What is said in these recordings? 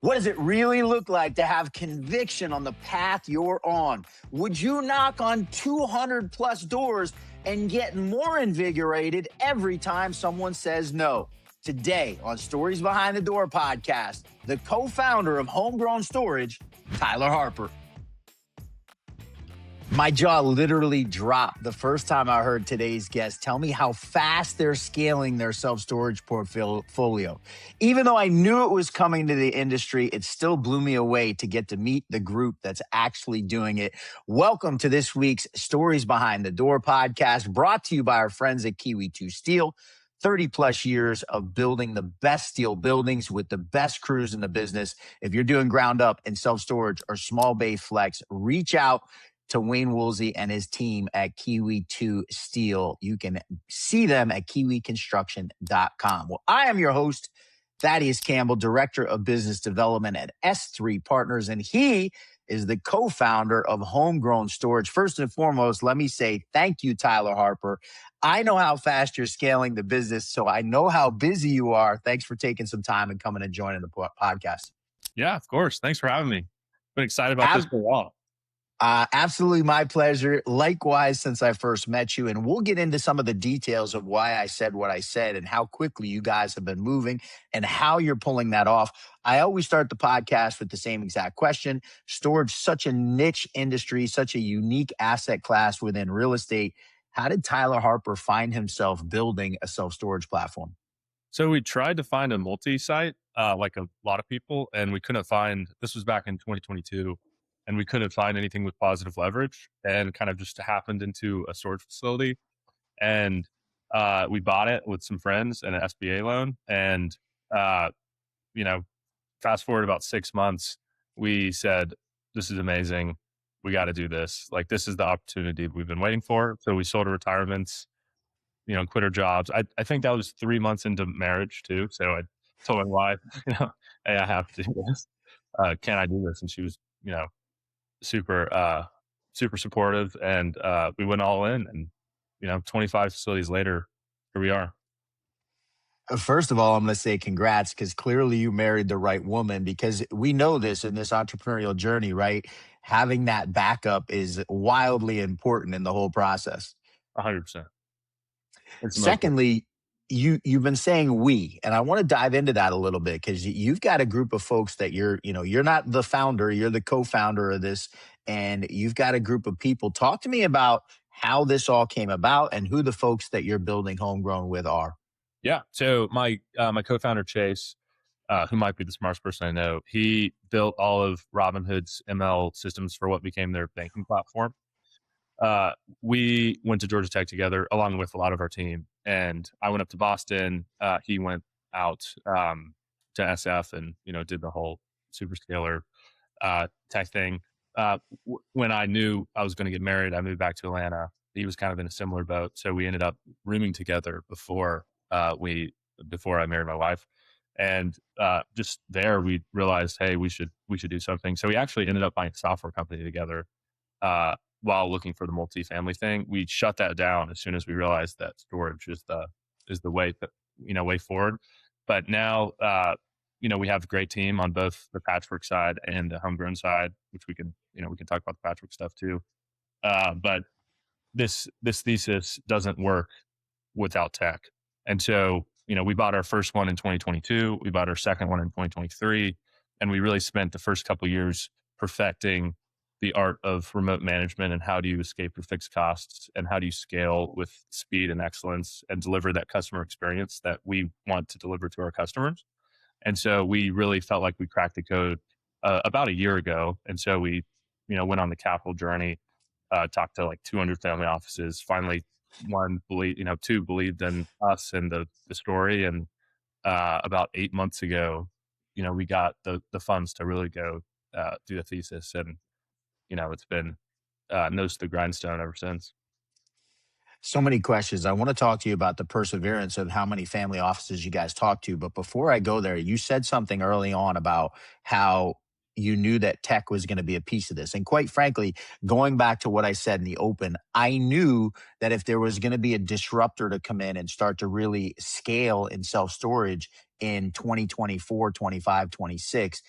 What does it really look like to have conviction on the path you're on? Would you knock on 200 plus doors and get more invigorated every time someone says no? Today on Stories Behind the Door podcast, the co-founder of Homegrown Storage, Tyler Harper. My jaw literally dropped the first time I heard today's guest tell me how fast they're scaling their self-storage portfolio. Even though I knew it was coming to the industry, it still blew me away to get to meet the group that's actually doing it. Welcome to this week's Stories Behind the Door podcast, brought to you by our friends at Kiwi 2 Steel. 30 plus years of building the best steel buildings with the best crews in the business. If you're doing ground up in self-storage or small bay flex, reach out to Wayne Woolsey and his team at Kiwi 2 Steel. You can see them at kiwiconstruction.com. Well, I am your host, Thaddeus Campbell, Director of Business Development at S3 Partners, and he is the co-founder of Homegrown Storage. First and foremost, let me say thank you, Tyler Harper. I know how fast you're scaling the business, so I know how busy you are. Thanks for taking some time and coming and joining the podcast. Yeah, of course. Thanks for having me. Been excited about this for a while. Absolutely my pleasure. Likewise, since I first met you, and we'll get into some of the details of why I said what I said and how quickly you guys have been moving and how you're pulling that off. I always start the podcast with the same exact question. Storage, such a niche industry, such a unique asset class within real estate. How did Tyler Harper find himself building a self-storage platform? So we tried to find a multi-site, like a lot of people, and we couldn't find, this was back in 2022, and we couldn't find anything with positive leverage, and kind of just happened into a storage facility. And we bought it with some friends and an SBA loan. And, fast forward about 6 months, we said, this is amazing. We got to do this. Like, this is the opportunity we've been waiting for. So we sold our retirements, quit our jobs. I think that was 3 months into marriage too. So I told my wife, hey, I have to do this. Can I do this? And she was, super supportive, and we went all in, and 25 facilities later, here we are. First of all, I'm going to say congrats, because clearly you married the right woman, because we know this in this entrepreneurial journey, right? Having that backup is wildly important in the whole process. 100%. Secondly, you've been saying we, and I want to dive into that a little bit, because you've got a group of folks that you're not the founder, you're the co-founder of this, and you've got a group of people. Talk to me about how this all came about and who the folks that you're building Homegrown with are. Yeah. So my co-founder, Chase, who might be the smartest person I know, he built all of Robinhood's ML systems for what became their banking platform. We went to Georgia Tech together, along with a lot of our team. And I went up to Boston. He went out to SF and, did the whole superscaler tech thing. When I knew I was going to get married, I moved back to Atlanta. He was kind of in a similar boat. So we ended up rooming together before I married my wife. And just there, we realized, hey, we should do something. So we actually ended up buying a software company together while looking for the multifamily thing. We shut that down as soon as we realized that storage is the way forward. But now, we have a great team on both the Patchwork side and the Homegrown side, which we can talk about the Patchwork stuff too. But this thesis doesn't work without tech. And so, we bought our first one in 2022. We bought our second one in 2023. And we really spent the first couple of years perfecting the art of remote management and how do you escape your fixed costs and how do you scale with speed and excellence and deliver that customer experience that we want to deliver to our customers. And so we really felt like we cracked the code about a year ago. And so we, went on the capital journey, talked to like 200 family offices. Finally, two believed in us and the story. And about 8 months ago, we got the funds to really go do the thesis. And it's been nose to the grindstone ever since. So many questions. I want to talk to you about the perseverance of how many family offices you guys talk to. But before I go there, you said something early on about how you knew that tech was going to be a piece of this. And quite frankly, going back to what I said in the open, I knew that if there was going to be a disruptor to come in and start to really scale in self-storage in 2024, 25, 26,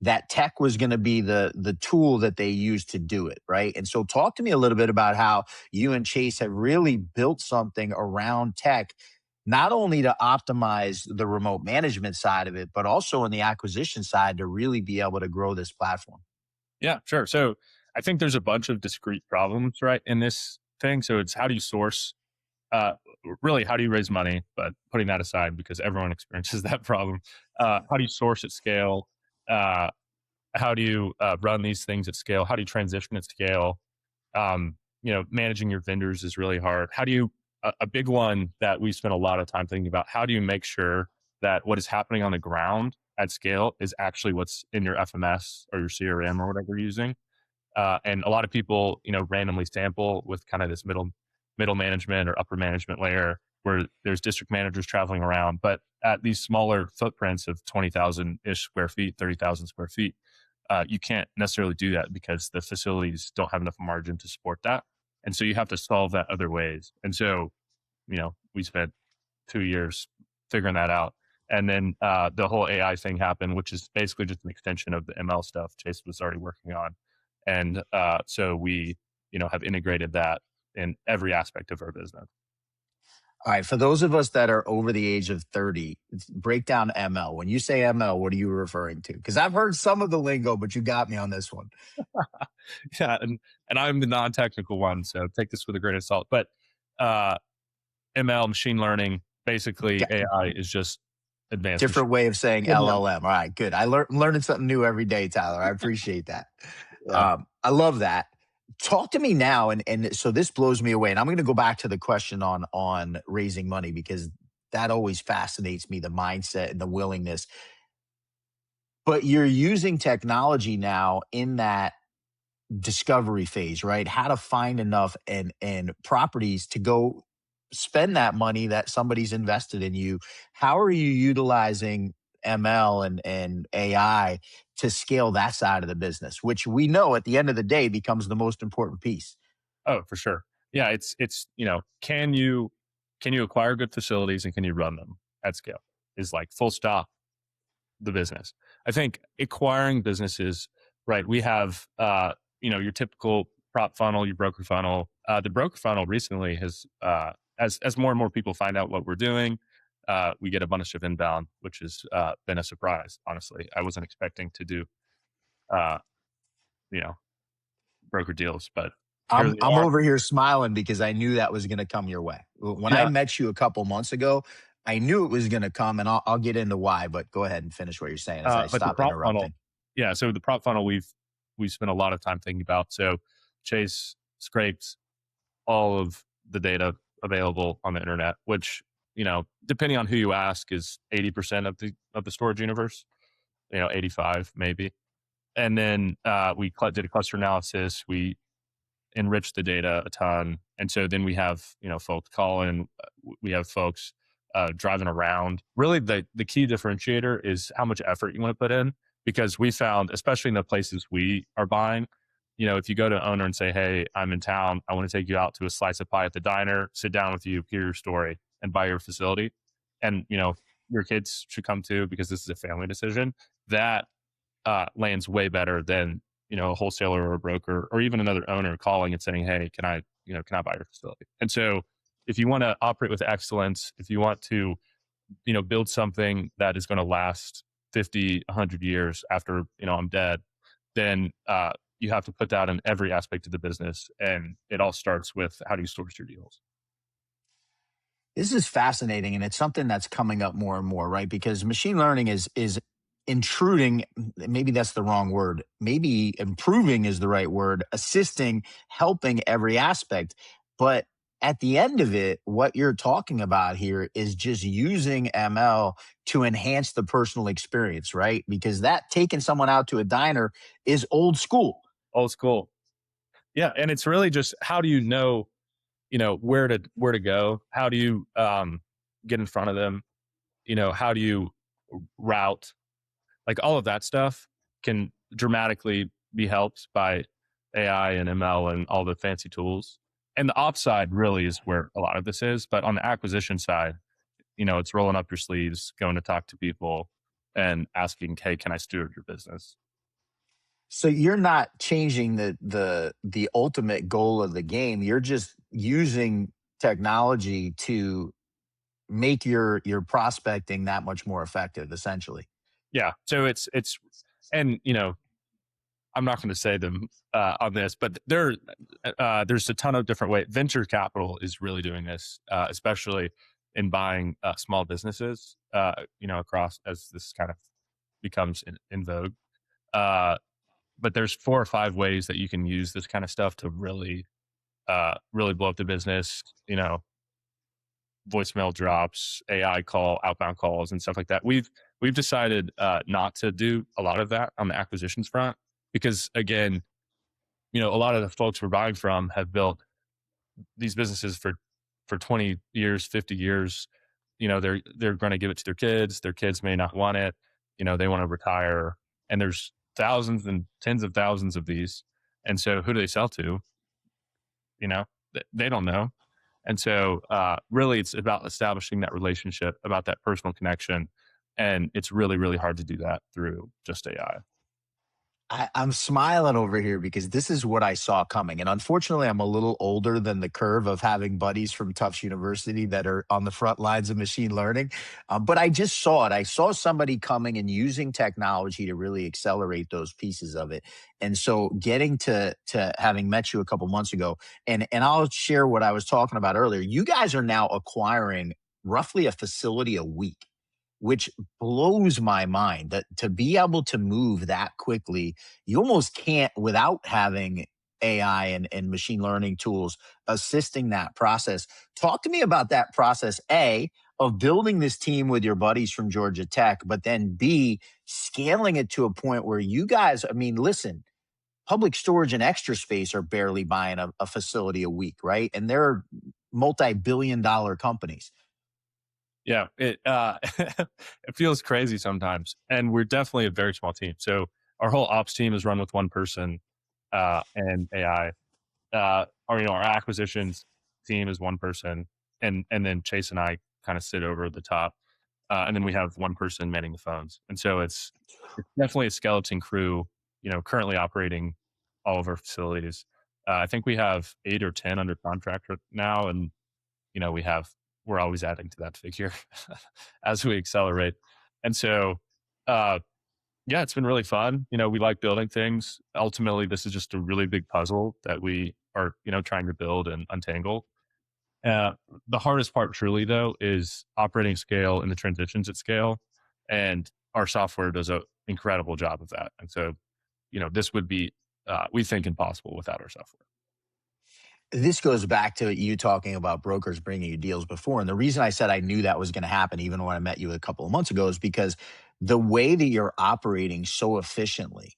that tech was going to be the tool that they used to do it, right? And so talk to me a little bit about how you and Chase have really built something around tech, not only to optimize the remote management side of it, but also in the acquisition side to really be able to grow this platform. Yeah, sure. So I think there's a bunch of discrete problems, right, in this thing. So it's how do you source, uh, really, how do you raise money? But putting that aside, because everyone experiences that problem, how do you source at scale? Uh, how do you run these things at scale? How do you transition at scale? Managing your vendors is really hard. How do you, a big one that we spent a lot of time thinking about, how do you make sure that what is happening on the ground at scale is actually what's in your FMS or your CRM or whatever you're using? And a lot of people, randomly sample with kind of this middle management or upper management layer where there's district managers traveling around. But at these smaller footprints of 20,000 ish square feet, 30,000 square feet, you can't necessarily do that because the facilities don't have enough margin to support that. And so you have to solve that other ways. And so, we spent 2 years figuring that out. And then the whole AI thing happened, which is basically just an extension of the ML stuff Chase was already working on. And so we, have integrated that in every aspect of our business. All right. For those of us that are over the age of 30, break down ML. When you say ML, what are you referring to? Because I've heard some of the lingo, but you got me on this one. Yeah, and I'm the non-technical one, so take this with a grain of salt. But uh, ML, machine learning, basically AI is just advanced machine. Different way of saying Yeah, LLM. All right, good. Learning something new every day, Tyler. I appreciate that. yeah. I love that. Talk to me now, and so this blows me away. And I'm going to go back to the question on raising money because that always fascinates me, the mindset and the willingness. But you're using technology now in that discovery phase, right? How to find enough and properties to go spend that money that somebody's invested in you. How are you utilizing ML and AI to scale that side of the business, which we know at the end of the day becomes the most important piece? Oh, for sure. Yeah, it's can you acquire good facilities and can you run them at scale? Is like full stop the business. I think acquiring businesses, right? We have your typical prop funnel, your broker funnel. The broker funnel recently has as more and more people find out what we're doing, we get a bunch of inbound, which has been a surprise. Honestly, I wasn't expecting to do uh, you know broker deals, but here they I'm are. over here smiling because I knew that was going to come your way. When I Yeah, met you a couple months ago, I knew it was going to come, and I'll get into why. But go ahead and finish what you're saying as I but the stop prop funnel, interrupting. yeah. So the prop funnel we've spent a lot of time thinking about. So Chase scrapes all of the data available on the internet, which depending on who you ask, is 80% of the storage universe. 85 maybe. And then we did a cluster analysis. We enriched the data a ton, and so then we have folks calling. We have folks driving around. Really, the key differentiator is how much effort you want to put in, because we found, especially in the places we are buying, if you go to an owner and say, "Hey, I'm in town. I want to take you out to a slice of pie at the diner, sit down with you, hear your story, and buy your facility," and your kids should come too because this is a family decision. That lands way better than a wholesaler or a broker or even another owner calling and saying, "Hey, can I buy your facility?" And so, if you want to operate with excellence, if you want to build something that is going to last 50, 100 years after I'm dead, then you have to put that in every aspect of the business, and it all starts with how do you source your deals. This is fascinating, and it's something that's coming up more and more, right? Because machine learning is intruding. Maybe that's the wrong word. Maybe improving is the right word. Assisting, helping every aspect. But at the end of it, what you're talking about here is just using ML to enhance the personal experience, right? Because that taking someone out to a diner is old school. Old school, yeah, and it's really just how do you know where to go, how do you get in front of them, how do you route, like all of that stuff can dramatically be helped by AI and ML and all the fancy tools. And the ops side really is where a lot of this is, but on the acquisition side, it's rolling up your sleeves, going to talk to people and asking, "Hey, can I steward your business?" So you're not changing the ultimate goal of the game. You're just using technology to make your prospecting that much more effective, essentially. Yeah. So it's, and I'm not going to say them on this, but there's a ton of different ways. Venture capital is really doing this, especially in buying small businesses, across as this kind of becomes in vogue. But there's 4 or 5 ways that you can use this kind of stuff to really blow up the business. Voicemail drops, AI outbound calls, and stuff like that. We've decided not to do a lot of that on the acquisitions front because, again, a lot of the folks we're buying from have built these businesses for 20 years, 50 years. They're going to give it to their kids. Their kids may not want it. They want to retire, and there's thousands and tens of thousands of these. And so, who do they sell to? They don't know. And so, really, it's about establishing that relationship, about that personal connection. And it's really, really hard to do that through just AI. I'm smiling over here because this is what I saw coming. And unfortunately, I'm a little older than the curve of having buddies from Tufts University that are on the front lines of machine learning. But I just saw it. I saw somebody coming and using technology to really accelerate those pieces of it. And so getting to having met you a couple months ago, and I'll share what I was talking about earlier. You guys are now acquiring roughly a facility a week, which blows my mind that to be able to move that quickly, you almost can't without having AI and machine learning tools assisting that process. Talk to me about that process, A, of building this team with your buddies from Georgia Tech, but then B, scaling it to a point where you guys, I mean, listen, Public Storage and Extra Space are barely buying a facility a week, right? And they're multi-billion-dollar companies. Yeah, it it feels crazy sometimes, and we're definitely a very small team. So our whole ops team is run with one person, and AI. Our acquisitions team is one person, and then Chase and I kind of sit over the top, and then we have one person manning the phones. And so it's definitely a skeleton crew. Currently operating all of our facilities. I think we have 8 or 10 under contract now, and we're always adding to that figure as we accelerate. And so, yeah, it's been really fun. We like building things. Ultimately, this is just a really big puzzle that we are, trying to build and untangle. Uh, the hardest part, truly, though, is operating scale and the transitions at scale. And our software does an incredible job of that. And so, this would be, we think, impossible without our software. This goes back to you talking about brokers bringing you deals before. And the reason I said I knew that was going to happen, even when I met you a couple of months ago, is because the way that you're operating so efficiently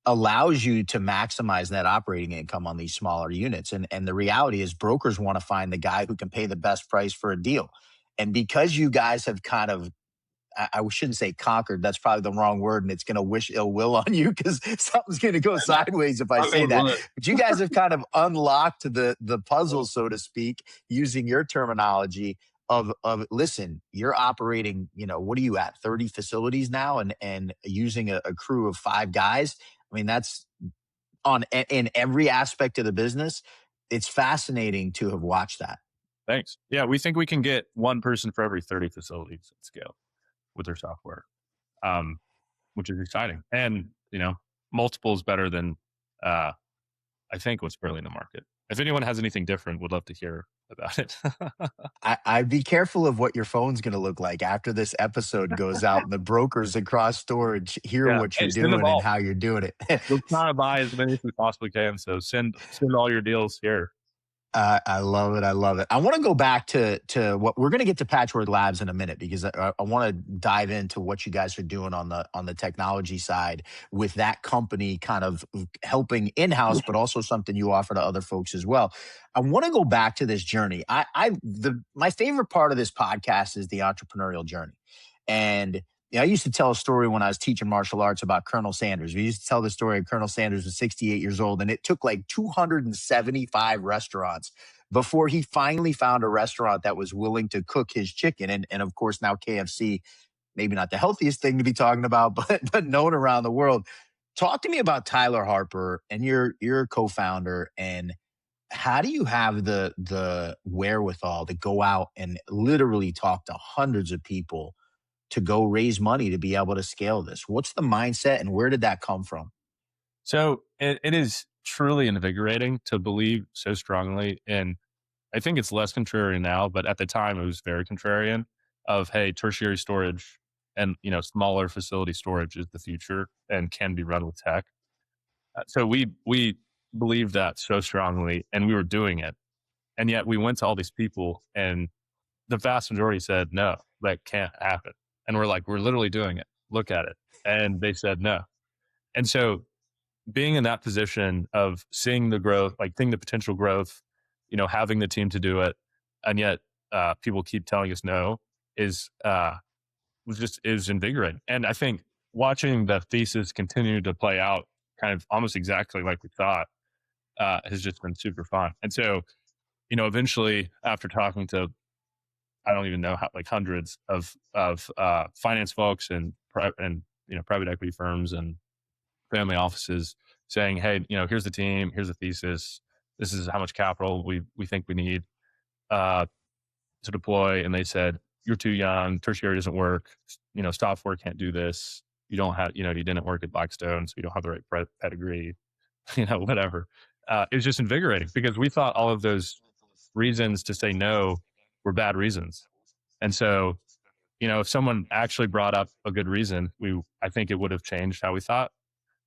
allows you to maximize net operating income on these smaller units. And the reality is brokers want to find the guy who can pay the best price for a deal. And because you guys have kind of I shouldn't say conquered. That's probably the wrong word, and it's going to wish ill will on you because something's going to go sideways if I say that. But you guys have kind of unlocked the puzzle, so to speak, using your terminology of listen, you're operating. What are you at? 30 facilities now, and using a crew of 5 guys. I mean, that's in every aspect of the business. It's fascinating to have watched that. Thanks. Yeah, we think we can get one person for every 30 facilities at scale with their software, which is exciting. And, multiples better than, I think, what's currently in the market. If anyone has anything different, would love to hear about it. I'd be careful of what your phone's going to look like after this episode goes out and the brokers across storage hear what you're doing and how you're doing it. We're trying to buy as many as we possibly can. So send all your deals here. I love it. I love it. I want to go back to what we're going to get to Patchwork Labs in a minute because I want to dive into what you guys are doing on the technology side with that company kind of helping in-house, but also something you offer to other folks as well. I want to go back to this journey. My favorite part of this podcast is the entrepreneurial journey. And I used to tell a story when I was teaching martial arts about Colonel Sanders. We used to tell the story of Colonel Sanders was 68 years old, and it took like 275 restaurants before he finally found a restaurant that was willing to cook his chicken. And of course, now KFC, maybe not the healthiest thing to be talking about, but known around the world. Talk to me about Tyler Harper, and you're a co-founder, and how do you have the wherewithal to go out and literally talk to hundreds of people to go raise money to be able to scale this? What's the mindset, and where did that come from? So it is truly invigorating to believe so strongly in, I think it's less contrarian now, but at the time it was very contrarian of, hey, tertiary storage and, smaller facility storage is the future and can be run with tech. So we believed that so strongly and we were doing it. And yet we went to all these people and the vast majority said, no, that can't happen. And we're like, we're literally doing it. Look at it. And they said no. And so being in that position of seeing the growth, like seeing the potential growth, having the team to do it, and yet people keep telling us no is is invigorating. And I think watching the thesis continue to play out, kind of almost exactly like we thought, has just been super fun. And so, eventually, after talking to I don't even know how, like hundreds of finance folks and private equity firms and family offices saying, hey, here's the team, here's the thesis, this is how much capital we think we need uh, to deploy. And they said, you're too young, tertiary doesn't work, software can't do this. You don't have, you didn't work at Blackstone, so you don't have the right pedigree, whatever. It was just invigorating because we thought all of those reasons to say no were bad reasons. And so, if someone actually brought up a good reason, I think it would have changed how we thought,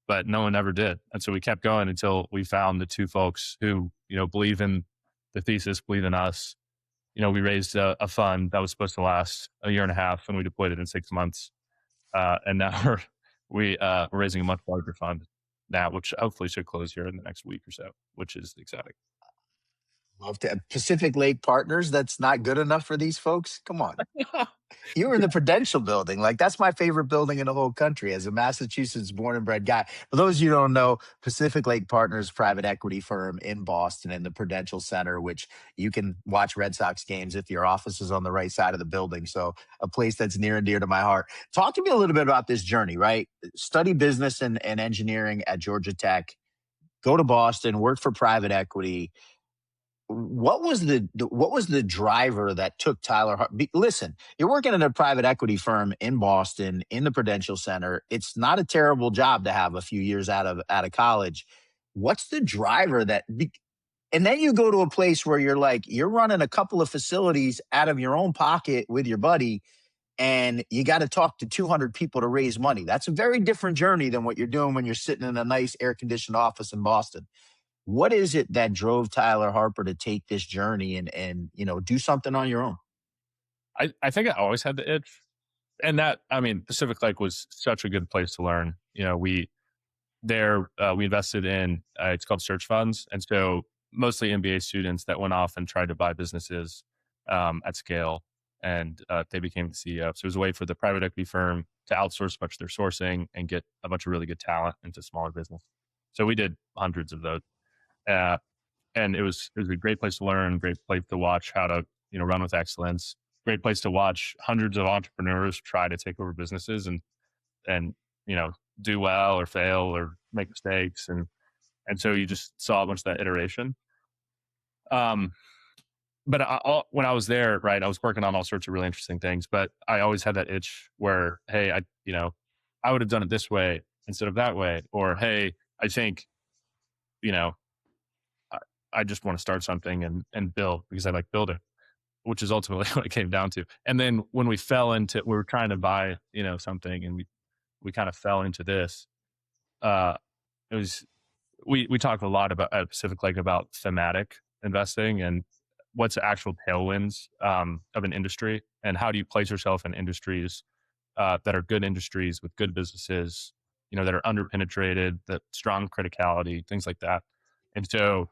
but no one ever did. And so we kept going until we found the two folks who, believe in the thesis, believe in us. We raised a fund that was supposed to last a year and a half and we deployed it in 6 months. And now we're raising a much larger fund now, which hopefully should close here in the next week or so, which is exciting. Love to Pacific Lake Partners. That's not good enough for these folks. Come on. You were in the Prudential building. Like, that's my favorite building in the whole country as a Massachusetts born and bred guy. For those of you who don't know, Pacific Lake Partners, private equity firm in Boston in the Prudential Center, which you can watch Red Sox games if your office is on the right side of the building. So a place that's near and dear to my heart. Talk to me a little bit about this journey, right? Study business and engineering at Georgia Tech, go to Boston, work for private equity. What was the driver that took Listen, you're working at a private equity firm in Boston in the Prudential Center. It's not a terrible job to have a few years out of college. What's the driver and then you go to a place where you're running a couple of facilities out of your own pocket with your buddy, and you got to talk to 200 people to raise money. That's a very different journey than what you're doing when you're sitting in a nice air conditioned office in Boston. What is it that drove Tyler Harper to take this journey and do something on your own? I think I always had the itch. And Pacific Lake was such a good place to learn. We invested in, it's called search funds. And so mostly MBA students that went off and tried to buy businesses at scale, and they became the CEO. So it was a way for the private equity firm to outsource much of their sourcing and get a bunch of really good talent into smaller business. So we did hundreds of those. Uh, and it was a great place to learn, great place to watch how to, run with excellence, great place to watch hundreds of entrepreneurs try to take over businesses and, do well or fail or make mistakes. And so you just saw a bunch of that iteration. But when I was there, right, I was working on all sorts of really interesting things, but I always had that itch where, hey, I would have done it this way instead of that way. Or, hey, I think, you know, I just want to start something and build because I like building, which is ultimately what it came down to. And then when we were trying to buy, something, and we kind of fell into this. It was we talked a lot about at Pacific Lake about thematic investing and what's the actual tailwinds of an industry, and how do you place yourself in industries that are good industries with good businesses, that are underpenetrated, that strong criticality, things like that. And so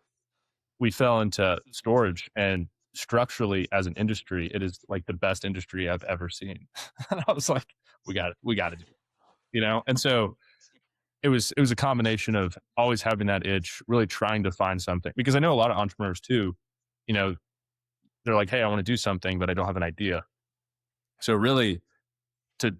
we fell into storage, and structurally as an industry, it is like the best industry I've ever seen. And I was like, we got to do it, And so it was a combination of always having that itch, really trying to find something, because I know a lot of entrepreneurs too, you know, they're like, hey, I want to do something, but I don't have an idea. So really to,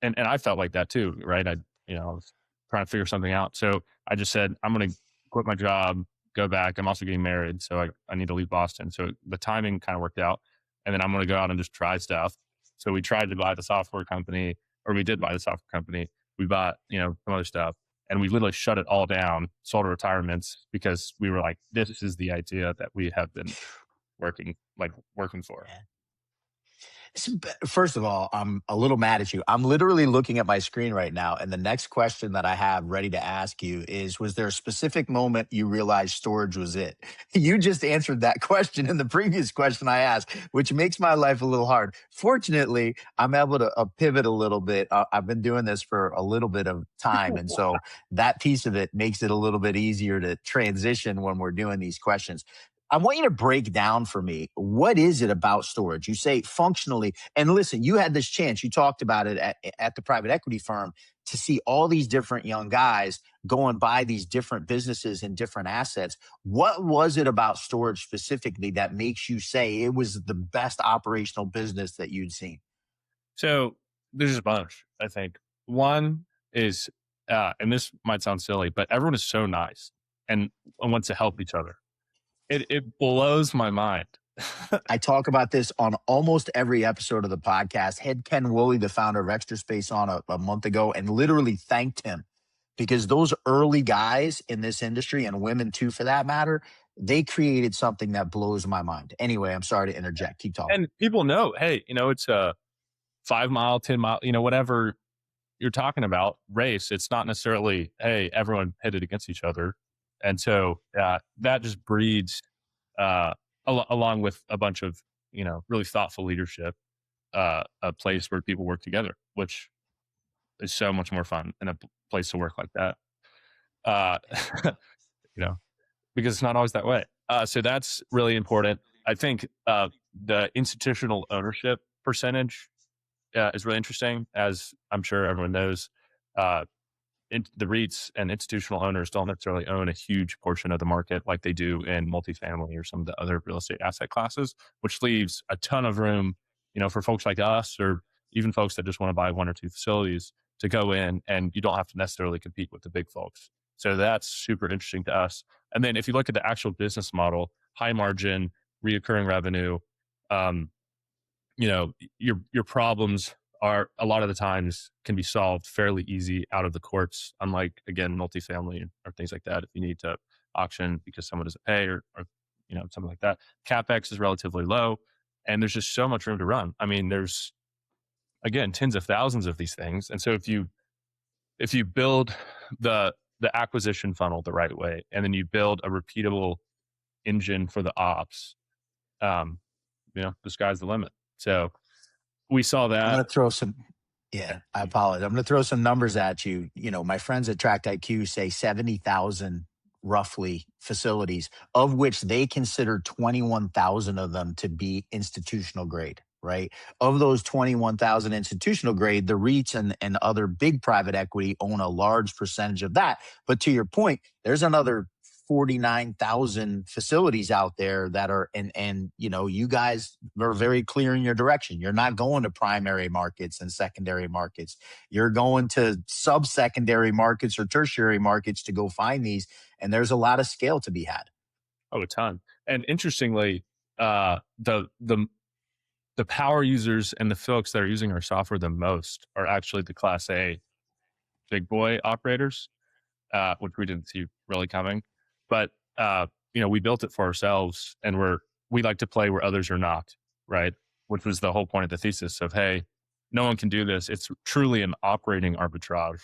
and I felt like that too, right? I was trying to figure something out. So I just said, I'm going to quit my job, go back. I'm also getting married. So I need to leave Boston. So the timing kind of worked out. And then I'm going to go out and just try stuff. So we tried to buy the software company, or we did buy the software company. We bought, some other stuff, and we literally shut it all down, sold our retirements, because we were like, this is the idea that we have been working for. First of all, I'm a little mad at you. I'm literally looking at my screen right now, and the next question that I have ready to ask you is, was there a specific moment you realized storage was it? You just answered that question in the previous question I asked, which makes my life a little hard. Fortunately, I'm able to pivot a little bit. I've been doing this for a little bit of time, and so that piece of it makes it a little bit easier to transition when we're doing these questions. I want you to break down for me, what is it about storage? You say functionally, and listen, you had this chance, you talked about it at the private equity firm, to see all these different young guys go and buy these different businesses and different assets. What was it about storage specifically that makes you say it was the best operational business that you'd seen? So there's a bunch, I think. One is, and this might sound silly, but everyone is so nice and wants to help each other. It blows my mind. I talk about this on almost every episode of the podcast. Had Ken Woolley, the founder of Extra Space, on a month ago, and literally thanked him, because those early guys in this industry, and women too for that matter, they created something that blows my mind. Anyway, I'm sorry to interject. Keep talking. And people know, hey, it's a 5 mile, 10 mile, whatever you're talking about race. It's not necessarily, hey, everyone pitted against each other. And so that just breeds, along with a bunch of, really thoughtful leadership, a place where people work together, which is so much more fun in a place to work like that. Because it's not always that way. So that's really important. I think the institutional ownership percentage is really interesting, as I'm sure everyone knows. The REITs and institutional owners don't necessarily own a huge portion of the market like they do in multifamily or some of the other real estate asset classes, which leaves a ton of room, for folks like us, or even folks that just want to buy 1 or 2 facilities, to go in, and you don't have to necessarily compete with the big folks. So that's super interesting to us. And then if you look at the actual business model, high margin, reoccurring revenue, your problems are a lot of the times can be solved fairly easy out of the courts, unlike, again, multifamily or things like that. If you need to auction because someone doesn't pay, or something like that, CapEx is relatively low, and there's just so much room to run. I mean, there's, again, tens of thousands of these things. And so if you build the acquisition funnel the right way, and then you build a repeatable engine for the ops, the sky's the limit. So we saw that. I'm going to throw some, I apologize. I'm going to throw some numbers at you. My friends at Tract IQ say 70,000 roughly facilities, of which they consider 21,000 of them to be institutional grade, right? Of those 21,000 institutional grade, the REITs and other big private equity own a large percentage of that. But to your point, there's another 49,000 facilities out there that are, and you guys are very clear in your direction. You're not going to primary markets and secondary markets. You're going to sub-secondary markets or tertiary markets to go find these. And there's a lot of scale to be had. Oh, a ton. And interestingly, the power users and the folks that are using our software the most are actually the Class A big boy operators, which we didn't see really coming. But we built it for ourselves, and we like to play where others are not, right? Which was the whole point of the thesis of, hey, no one can do this. It's truly an operating arbitrage,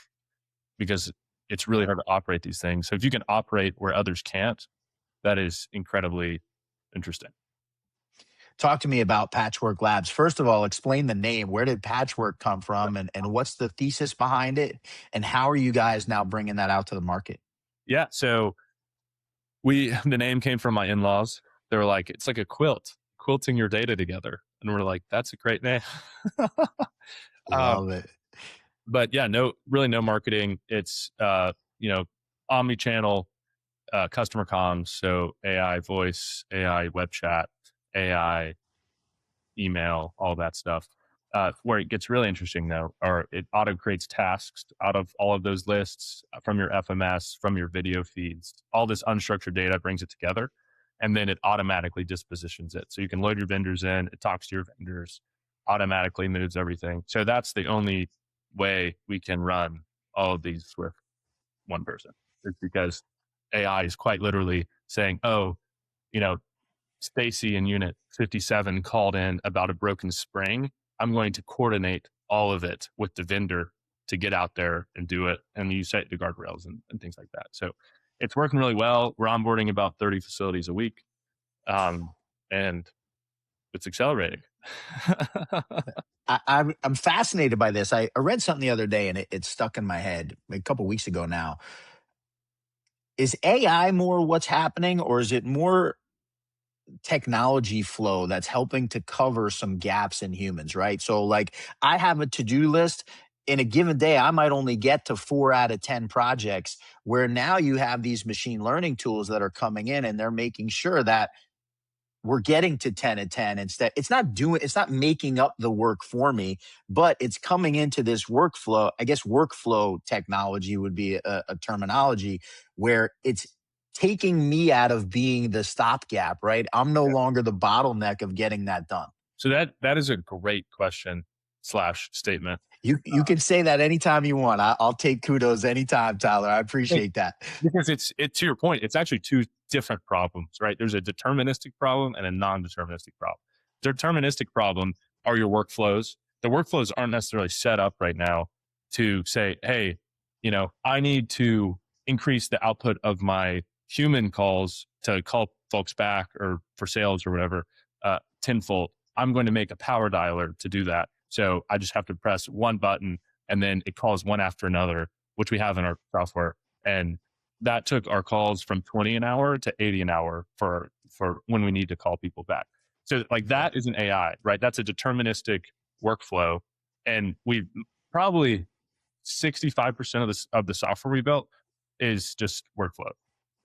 because it's really hard to operate these things. So if you can operate where others can't, that is incredibly interesting. Talk to me about Patchwork Labs. First of all, explain the name. Where did Patchwork come from, and what's the thesis behind it? And how are you guys now bringing that out to the market? Yeah. So the name came from my in-laws. They were like, it's like a quilt, quilting your data together. And we're like, that's a great name. Love it. But yeah, no marketing. It's, omni-channel, customer comms. So AI voice, AI web chat, AI email, all that stuff. Where it gets really interesting though, or it auto creates tasks out of all of those lists from your FMS, from your video feeds. All this unstructured data brings it together, and then it automatically dispositions it. So you can load your vendors in, it talks to your vendors, automatically moves everything. So that's the only way we can run all of these with one person. It's because AI is quite literally saying, oh, you know, Stacy in unit 57 called in about a broken spring. I'm going to coordinate all of it with the vendor to get out there and do it. And you set the guardrails and things like that. So it's working really well. We're onboarding about 30 facilities a week. And it's accelerating. I'm fascinated by this. I read something the other day and it stuck in my head a couple weeks ago now. Is AI more what's happening, or is it more technology flow that's helping to cover some gaps in humans, right? So, like, I have a to do list. In a given day, I might only get to 4 out of 10 projects, where now you have these machine learning tools that are coming in and they're making sure that we're getting to 10 and 10 instead. It's not making up the work for me, but it's coming into this workflow. I guess workflow technology would be a terminology where it's taking me out of being the stopgap, right? I'm no longer the bottleneck of getting that done. So that is a great question / statement. You can say that anytime you want. I'll take kudos anytime, Tyler. I appreciate that. Because it's to your point, it's actually two different problems, right? There's a deterministic problem and a non-deterministic problem. Deterministic problem are your workflows. The workflows aren't necessarily set up right now to say, hey, I need to increase the output of my human calls to call folks back or for sales or whatever, tenfold. I'm going to make a power dialer to do that. So I just have to press one button and then it calls one after another, which we have in our software. And that took our calls from 20 an hour to 80 an hour for when we need to call people back. So like that is an AI, right? That's a deterministic workflow. And we probably 65% of the software we built is just workflow.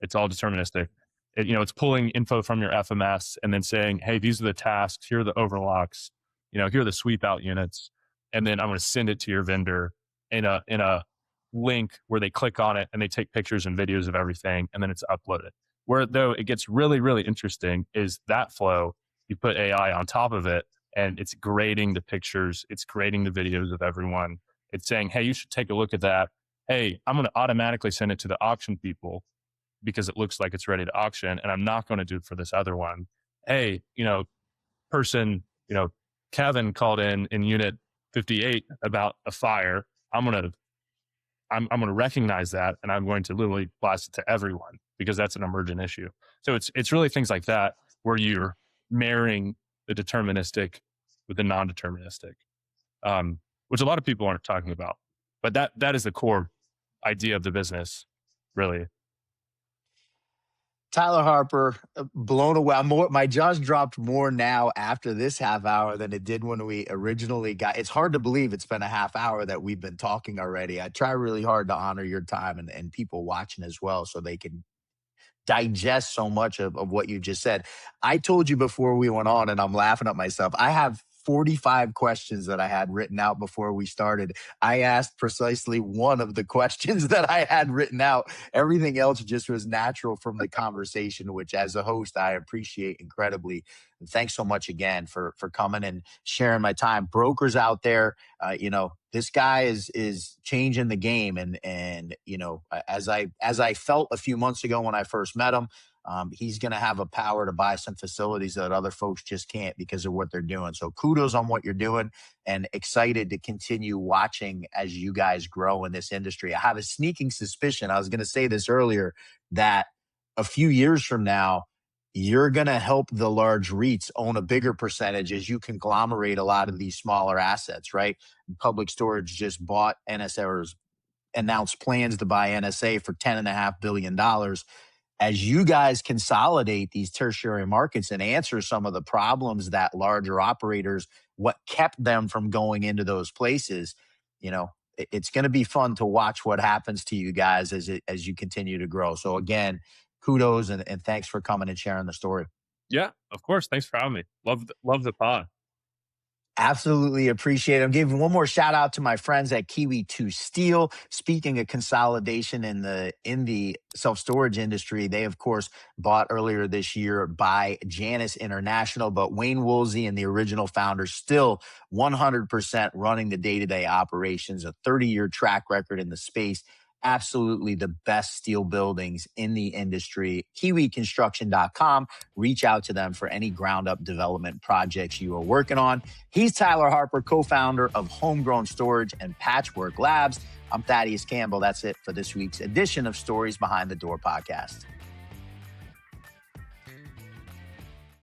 It's all deterministic. It's pulling info from your FMS and then saying, hey, these are the tasks, here are the overlocks, here are the sweep out units. And then I'm going to send it to your vendor in a link where they click on it and they take pictures and videos of everything, and then it's uploaded. Where though it gets really, really interesting is that flow, you put AI on top of it and it's grading the pictures, it's grading the videos of everyone. It's saying, hey, you should take a look at that. Hey, I'm going to automatically send it to the auction people because it looks like it's ready to auction, and I'm not going to do it for this other one. Hey, person, Kevin called in unit 58 about a fire. I'm going to recognize that, and I'm going to literally blast it to everyone because that's an emergent issue. So it's really things like that where you're marrying the deterministic with the non-deterministic, which a lot of people aren't talking about. But that is the core idea of the business, really. Tyler Harper, blown away. My jaws dropped more now after this half hour than it did when we originally got. It's hard to believe it's been a half hour that we've been talking already. I try really hard to honor your time and people watching as well, so they can digest so much of what you just said. I told you before we went on, and I'm laughing at myself, I have 45 questions that I had written out before we started. I asked precisely one of the questions that I had written out. Everything else just was natural from the conversation, which as a host, I appreciate incredibly. And thanks so much again for coming and sharing my time. Brokers out there, this guy is changing the game. And as I felt a few months ago when I first met him, he's going to have a power to buy some facilities that other folks just can't because of what they're doing. So kudos on what you're doing, and excited to continue watching as you guys grow in this industry. I have a sneaking suspicion, I was going to say this earlier, that a few years from now, you're going to help the large REITs own a bigger percentage as you conglomerate a lot of these smaller assets, right? Public Storage just bought NSA, or announced plans to buy NSA for $10.5 billion. As you guys consolidate these tertiary markets and answer some of the problems that larger operators, what kept them from going into those places, it's going to be fun to watch what happens to you guys as you continue to grow. So again, kudos and thanks for coming and sharing the story. Yeah, of course. Thanks for having me. Love the pod. Absolutely appreciate it. I'm giving one more shout out to my friends at Kiwi 2 Steel. Speaking of consolidation in the self-storage industry, they of course bought earlier this year by Janus International, but Wayne Woolsey and the original founders still 100% running the day-to-day operations, a 30-year track record in the space. Absolutely the best steel buildings in the industry. KiwiConstruction.com. Reach out to them for any ground up development projects you are working on. He's Tyler Harper, co-founder of Homegrown Storage and Patchwork Labs. I'm Thaddeus Campbell. That's it for this week's edition of Stories Behind the Door podcast.